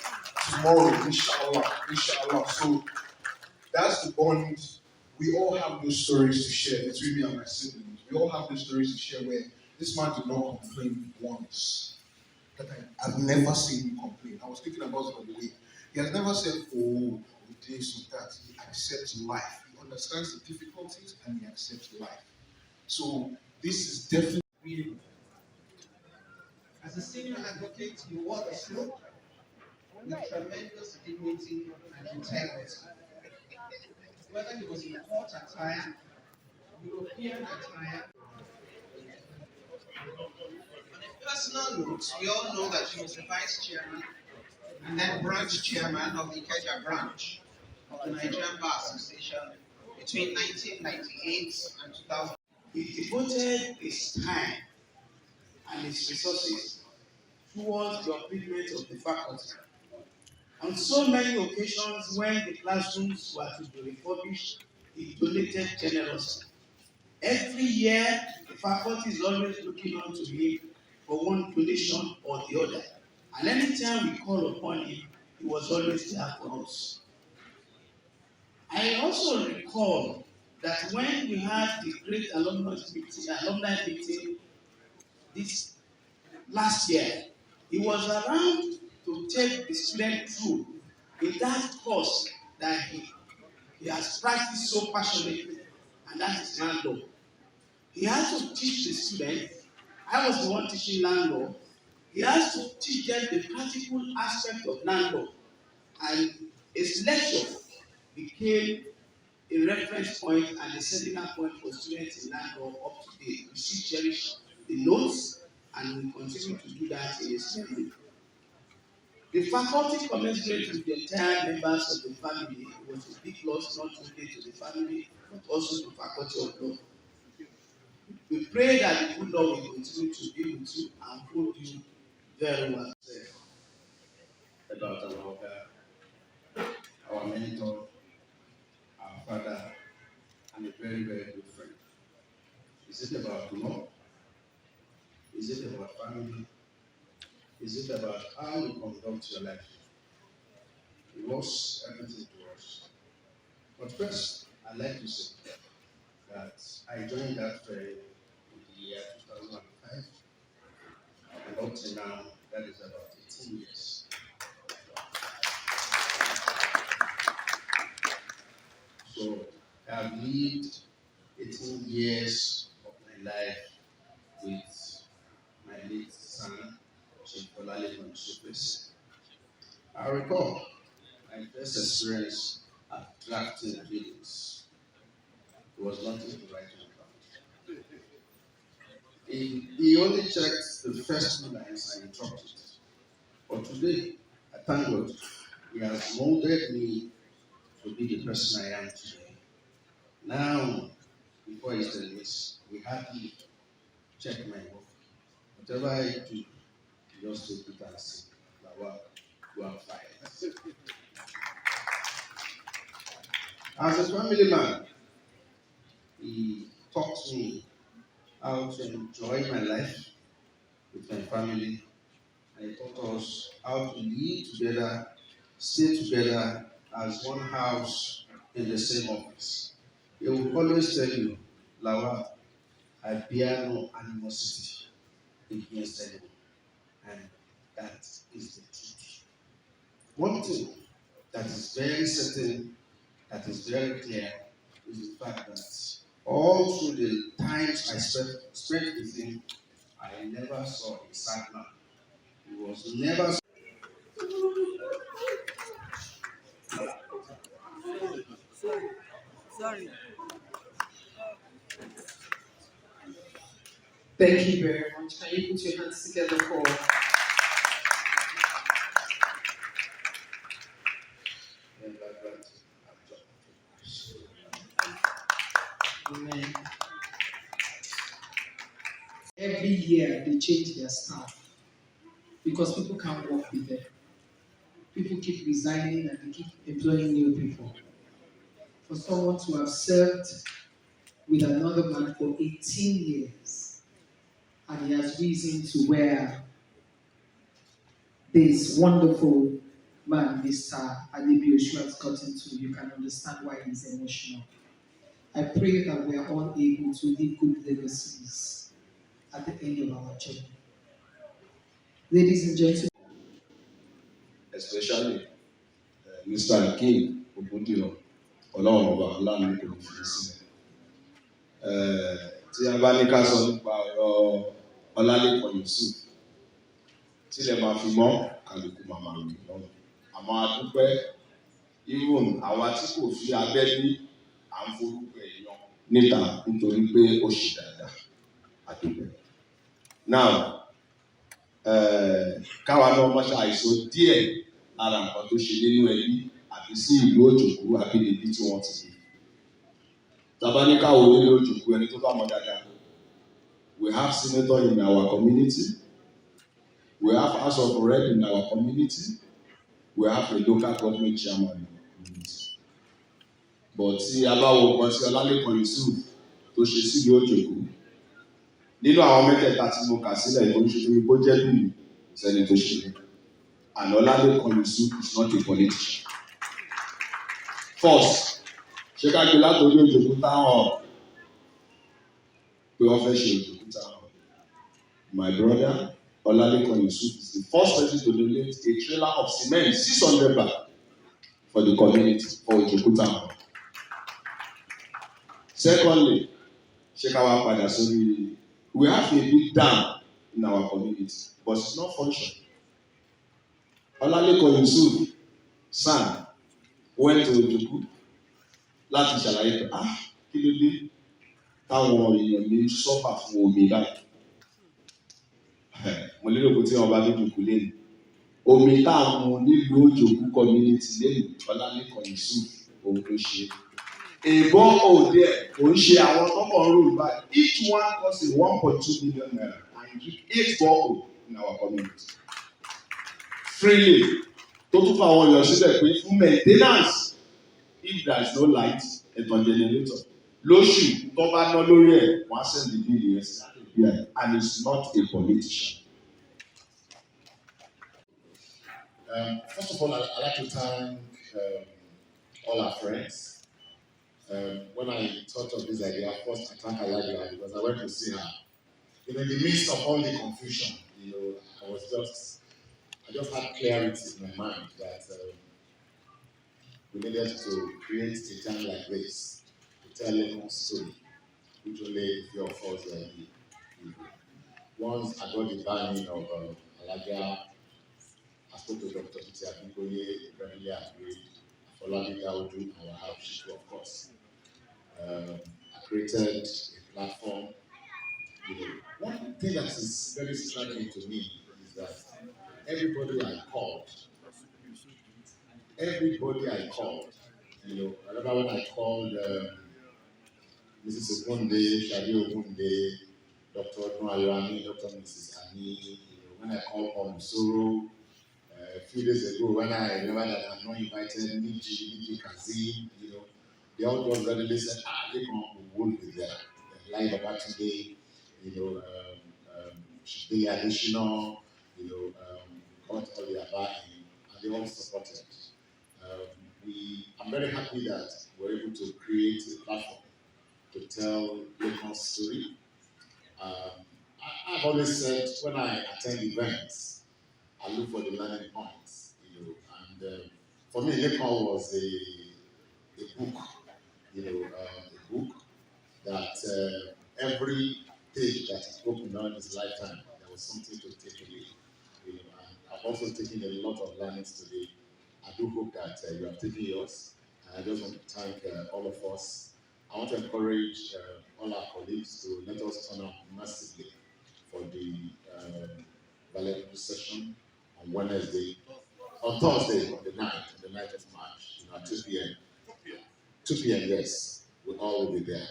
Tomorrow, inshallah, inshallah. So that's the bond. We all have those stories to share between me and my siblings. We all have those stories to share where this man did not complain once. That I've never seen him complain. I was thinking about it on the way. He has never said, oh, this or that. He accepts life. He understands the difficulties and he accepts life. So this is definitely. As a senior advocate, you walk the slope with tremendous dignity and integrity. Whether he was in court attire, European attire. On a personal note, we all know that he was the vice chairman and then branch chairman of the Ikeja branch of the Nigerian Bar Association between 1998 and 2000. He devoted his time and his resources towards the upliftment of the faculty. On so many occasions when the classrooms were to be refurbished, he donated generously. Every year, the faculty is always looking on to him for one donation or the other. And anytime we call upon him, he was always there for us. I also recall that when we had the great alumni meeting this last year, he was around to take the student through in that course that he has practiced so passionately, and that is land law. He has to teach the students. I was the one teaching land law. He has to teach them the practical aspect of land law, and his lecture became a reference point and a seminar point for students in land law up to date. We still cherish the notes and we continue to do that in a seminar. The faculty commensurate with the entire members of the family was a big loss not only to the family but also to the faculty of law. We pray that the good Lord will continue to be with you and hold you very well. About our mentor, our father, and a very, very good friend. Is it about law? Is it about family? Is it about how you conduct your life? It was everything to us. But first, I'd like to say that I joined that friend in the year 2005, and up to now, that is about 18 years. So I have lived 18 years of my life with my late son, Chief Olalekan Yusuf. I recall my first experience at drafting readings. It was nothing to write home about. He only checked the first two lines and dropped it. But today, I thank God, he has molded me to be the person I am today. Now, before his release, we hardly check my work. Whatever I do, you just take it and say, wow, you are fired. As a family man, he taught me how to enjoy my life with my family, and he taught us how to live together, stay together as one house in the same office. He will always tell you, Lawa, I bear no animosity against anyone, and that is the truth. One thing that is very certain, that is very clear, is the fact that all through the times I spent with him, I never saw a sad man. He was never. Sorry. Thank you very much. Can you put your hands together for Amen. Every year they change their staff because people can't work with them. People keep resigning and they keep employing new people. For someone to have served with another man for 18 years and he has reason to where this wonderful man, Mr. Adebiosu, has gotten to, you can understand why he's emotional. I pray that we are all able to leave good legacies at the end of our journey. Ladies and gentlemen, especially Mr. Akin Ogundiran, ọlọ́run ọba aláàánú kò ní fi sílẹ̀. Tí a bá ní ká sọ nípa ọ̀rọ̀ Ọlálékan Yusuf, tílẹ̀ máa fi mọ́ kálukú máa máa rìn lọ́nà. Àmọ́ a dúpẹ́ even àwa tí kò fi abẹ́ bí à ń forúkọ èèyàn níta nítorí pé ó ṣe dáadáa. A dúpẹ́. Now, káwa náà mọ́ ṣàìsọ díẹ̀ lára nǹkan tó ṣe nínú ẹbí àbí sí ìlú Òjòkú àbínibí tí wọ́n ti bí. Tàbá ní káwo nílé Òjòkú ẹni tó bá mọ̀ dáadáa. We have senator in our community. We have House of Rep in our community. We have a local government chairman in our community. But tí a bá wo nǹkan tí Ọlálékan Yusuf tó ṣe sílùú Òjòkú, nínú àwọn mẹ́tẹ̀ẹ̀ta tí mo kà sílẹ̀ tó ń ṣe torí bó jẹ́ bí sẹ́ni tó ṣe. And Olalekan Yusuf is not a politician. First, ṣé ká gbé látòrí Òjòkú táwọn pé wọ́n fẹ́ ṣe Òjòkú táwọn. My brother Olalekan Yusuf is the first person to donate a trailer of cement 600 bag for the community for Òjòkú táwọn. Secondly, ṣé ká wá padà sórí we have a big dam in our community but it's not functioning. Olalekan Yusuf son went to Òjòkú láti ṣàlàyé pé kí ló dé táwọn èèyàn mi sọ́fà fún omi báyìí. Mo lérò pé tí wọ́n bá dójòkú lẹ́nu omi tá à ń mu nílùú Òjòkú community lẹ́nu Olalekan Yusuf òun ló ṣe. Èèbọ̀ òde ẹ̀ kò ń ṣe àwọn tọ́kọ̀ ń rò báyìí. Each one cost $1.2 million and you 8 boreholes in our community. Freely tó tún fún àwọn èèyàn sílẹ̀ pé fún maintenance. If there is no light, ẹ̀tàn generator. Lóṣù tó bá ná lórí ẹ̀, wọ́n á send the bill yẹn sí FBI and it's not a politician. First of all, I'd like to thank all our friends. When I thought of this idea, first I thank Aladia because I went to see her. In the midst of all the confusion, I just had clarity in my mind that we needed to create a time like this to tell a story, which only a few of us were the once I got the buy-in of Alaja, I spoke to Dr. Titi Abikoye, readily agreed. Olalekan would do our house, of course. I created a platform. One thing that is very striking to me is that everybody I called, I remember when I called Mrs. Ogunde, Shadi Ogunde, Dr. Noayani, Dr. Mrs. Ani, when I called on Soro a few days ago, when I remember that I'm not invited, Niji Kazi, they all just readily said, they will be there. Live about today, should be additional, got all the above, and they all supported. I'm very happy that we're able to create a platform to tell Lekan's story. I've always said when I attend events, I look for the learning points, and for me, Lekan was a book, a book that every page that he opened on his lifetime, there was something to take away. And I've also taken a lot of learnings today. I do hope that you have taken yours. And I just want to thank all of us. I want to encourage all our colleagues to let us turn up massively for the valedictory session on Wednesday, on Thursday, on the night of March, at 2 p.m. 2 p.m. Yes, we all will be there.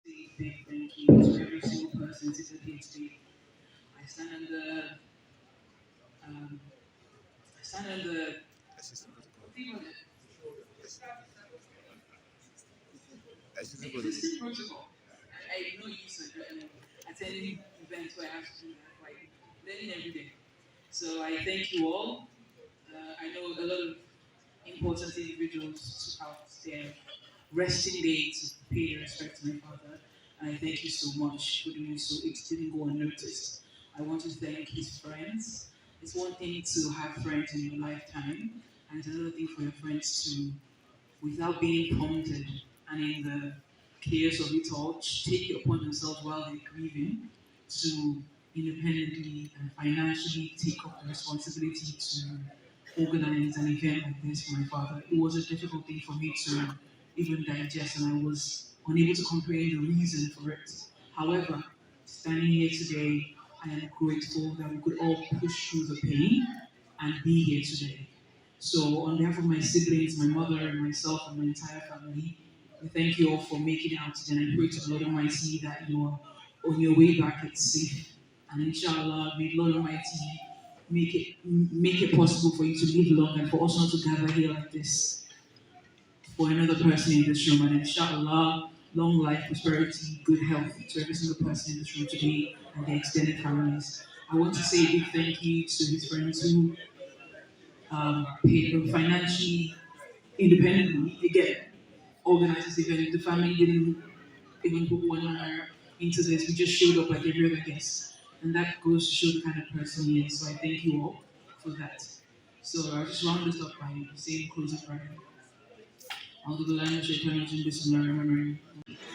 Say big thank you to every single person sitting here today. I stand under, um, I stand under, what do you want it? Existing protocol. I know Yusuf attending events where I have to do that, like learning every day. So I thank you all. I know a lot of important individuals took out their resting day to pay their respect to my father. And I thank you so much for doing so. It didn't go unnoticed. I want to thank his friends. It's one thing to have friends in your lifetime, and it's another thing for your friends to, without being prompted and in the chaos of it all, take it upon themselves while they're grieving to independently and financially take up the responsibility to organize an event like this for my father. It was a difficult thing for me to even digest, and I was unable to comprehend the reason for it. However, standing here today, I am grateful that we could all push through the pain and be here today. So, on behalf of my siblings, my mother, and myself, and my entire family, we thank you all for making it out today. And I pray to the Lord Almighty that you are on your way back, it's safe. And inshallah, may Lord Almighty make it possible for you to live long and for us not to gather here like this for another person in this room. And inshallah, long life, prosperity, good health to every single person in this room today and their extended families. I want to say a big thank you to his friends who paid them financially, independently. Again, organized this event. The family didn't even put one hour into this. We just showed up like every other guest. And that goes to show the kind of person he is. So I thank you all for that. So I'll just round this up by saying closing prayer. أعوذ بالله من الشيطان الرجيم بسم الله الرحمن الرحيم